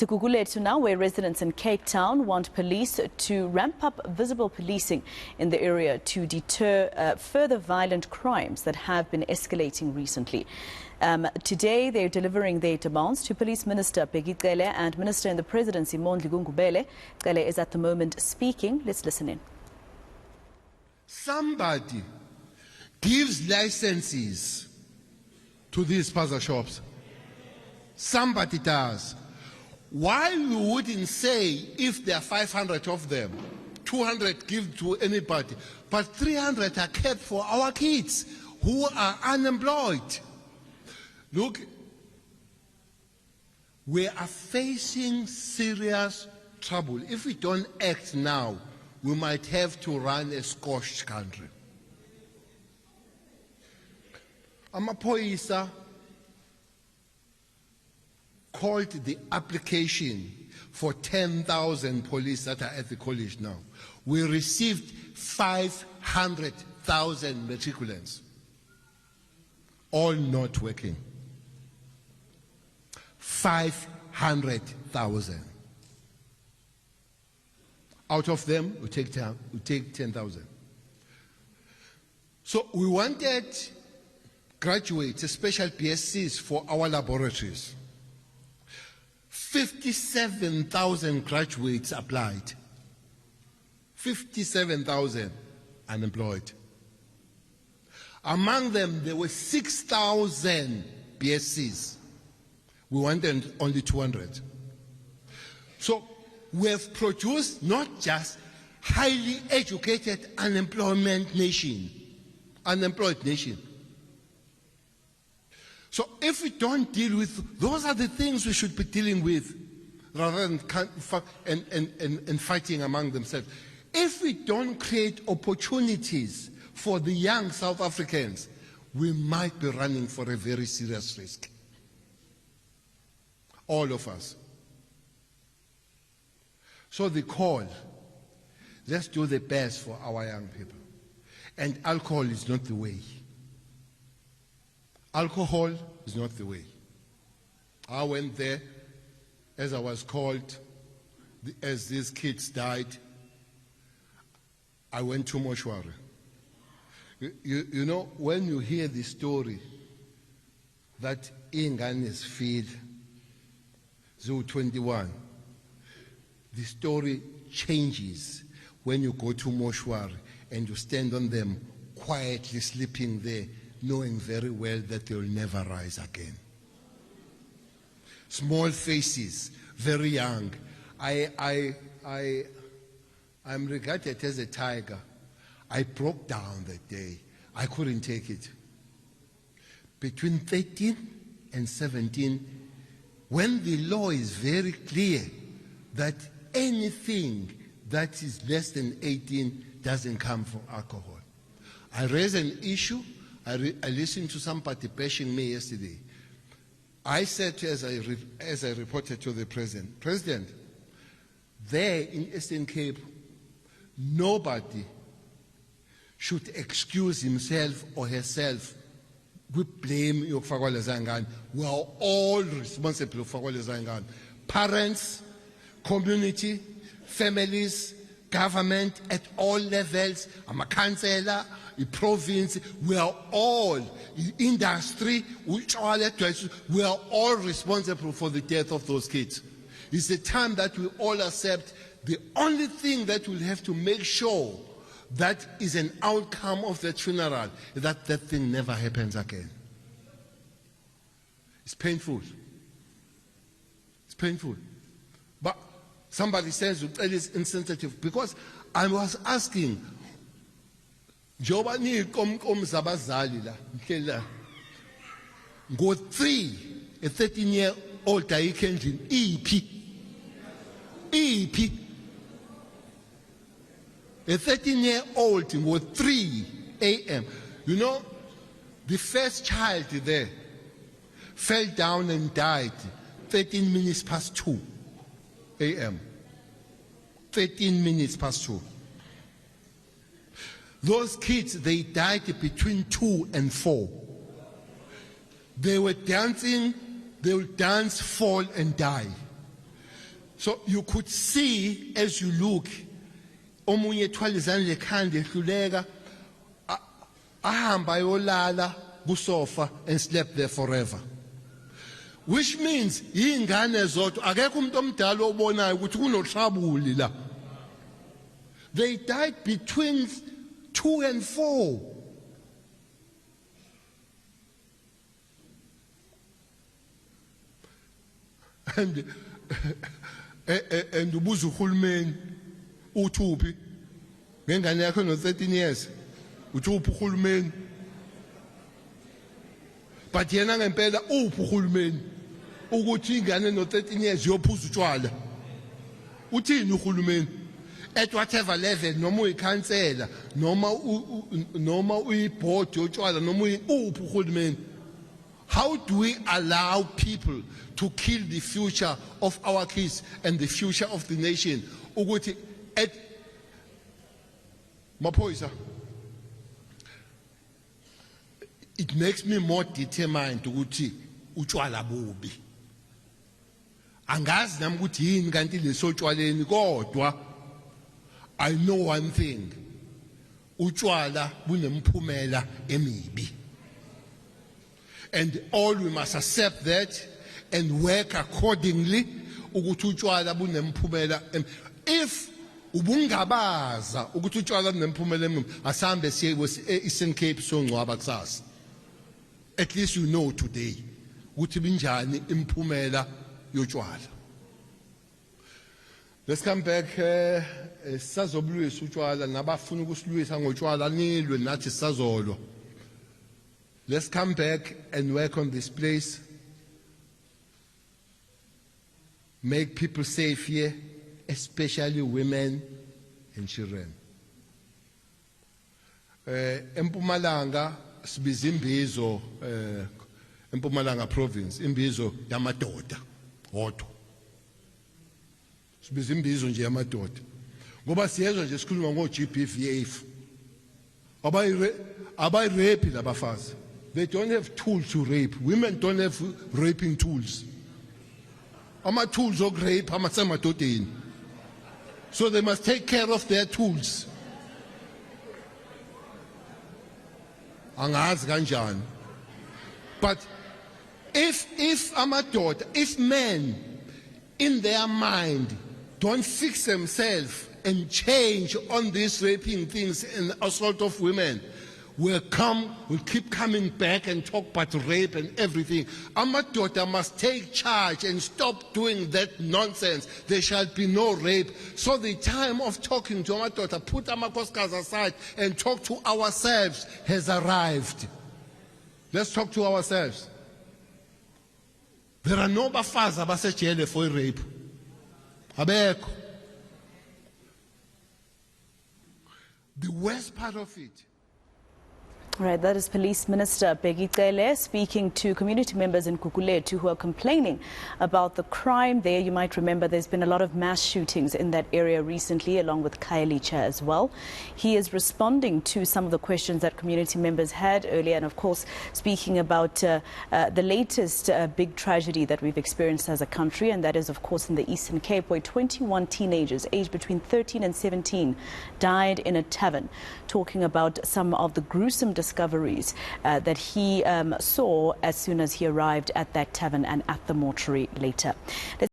To Gugulethu now, where residents in Cape Town want police to ramp up visible policing in the area to deter further violent crimes that have been escalating recently. Today, they're delivering their demands to Police Minister Bheki Cele and Minister in the Presidency Gugulethu. Cele is at the moment speaking. Let's listen in. Somebody gives licenses to these spaza shops. Somebody does. Why you wouldn't say if there are 500 of them, 200 give to anybody, but 300 are kept for our kids who are unemployed? Look, we are facing serious trouble. If we don't act now, we might have to run a scorched country. Amaphoyisa called the application for 10,000 police that are at the college now. We received 500,000 matriculants, all not working. 500,000. Out of them, we take 10,000. So we wanted graduates, special BScs for our laboratories. 57,000 graduates applied. 57,000 unemployed. Among them, there were 6,000 BScs. We wanted only 200. So we have produced not just highly educated unemployed nation. So if we don't deal with, those are the things we should be dealing with rather than fighting among themselves. If we don't create opportunities for the young South Africans, we might be running for a very serious risk. All of us. So the call, let's do the best for our young people. And alcohol is not the way. Alcohol is not the way. I went there as I was called, as these kids died. I went to mortuary. You know, when you hear the story that Ingane is feed, Zoo 21, the story changes when you go to mortuary and you stand on them quietly sleeping there, knowing very well that they will never rise again. Small faces, very young. I'm regarded as a tiger. I broke down that day. I couldn't take it. Between 13 and 17, when the law is very clear that anything that is less than 18 doesn't come from alcohol. I raised an issue. I listened to somebody bashing me yesterday. I said, as I reported to the President, there in Eastern Cape, nobody should excuse himself or herself with blame. We are all responsible for what. Parents, community, families, government at all levels, I'm a councillor, the province, we are all, industry, we are all responsible for the death of those kids. It's the time that we all accept the only thing that we'll have to make sure that is an outcome of the funeral, that that thing never happens again. It's painful. It's painful. But somebody says it is insensitive because I was asking, Joba ni kom zabazali la, go 3, a 13-year-old Taikenjin, EP. A 13-year-old go 3 a.m. You know, the first child there fell down and died 13 minutes past 2 a.m. 13 minutes past 2. Those kids, they died between 2 and 4. They were dancing, they would dance, fall and die. So you could see as you look, omunye ethwala izandla ekhanda ehluleka, ahamba ayolala kusofa and slept there forever. Which means ingane zodwa akekho umuntu omdala obonayo ukuthi kunohlabuli la. They died between 2 and 4. And ubuza uhulumeni uthuphi ngengane yakho no 13 years uthuphi uhulumeni, but yena ngempela uphi uhulumeni ukuthi ingane no 13 years yophuza utshwala? Uthini uhulumeni? At whatever level, noma uyikhansela noma uyiboard yotshwala noma uphi uhulumeni? How do we allow people to kill the future of our kids and the future of the nation? Ukuthi at maphoyisa, it makes me more determined ukuthi utshwala bubi. Angazi nami ukuthi yini kanti lesotshwaleni, kodwa I know one thing. Utshwala bunemphumela emibi. And all we must accept that and work accordingly. Ukuthi utshwala bunemphumela. If ubungabaza ukuthi utshwala bunemphumela emibi, asambe siye eNCA songcwaba kusasa. At least you know today ukuthi binjani imphumela yotshwala. Let's come back. Sazobulisa utshwala nabafuna ukusilwisa ngotshwala nilwe nathi sazolo. Let's come back and work on this place. Make people safe here, especially women and children. Empumalanga sibiza imbizo Empumalanga province, imbizo yamadoda odwa. Sibiza imbizo nje yamadoda. Ngoba siyezwa nje sikhuluma ngo-GBVF. Abayi-rape labafazi. They don't have tools to rape. Women don't have raping tools. Ama-tools of rape amasemadodeni. So they must take care of their tools. Angazi kanjani. But if men in their mind don't fix themselves and change on these raping things and assault of women, will keep coming back and talk about rape and everything. Amadoda must take charge and stop doing that nonsense. There shall be no rape. So the time of talking to amadoda, put amakhosikazi aside and talk to ourselves, has arrived. Let's talk to ourselves. There are no bafazi abasejele for rape. Abekho. The worst part of it. Right, that is Police Minister Bheki Cele speaking to community members in Gugulethu who are complaining about the crime there. You might remember there's been a lot of mass shootings in that area recently, along with Khayelitsha as well. He is responding to some of the questions that community members had earlier, and of course speaking about the latest big tragedy that we've experienced as a country, and that is of course in the Eastern Cape, where 21 teenagers aged between 13 and 17 died in a tavern, talking about some of the gruesome discoveries that he saw as soon as he arrived at that tavern and at the mortuary later.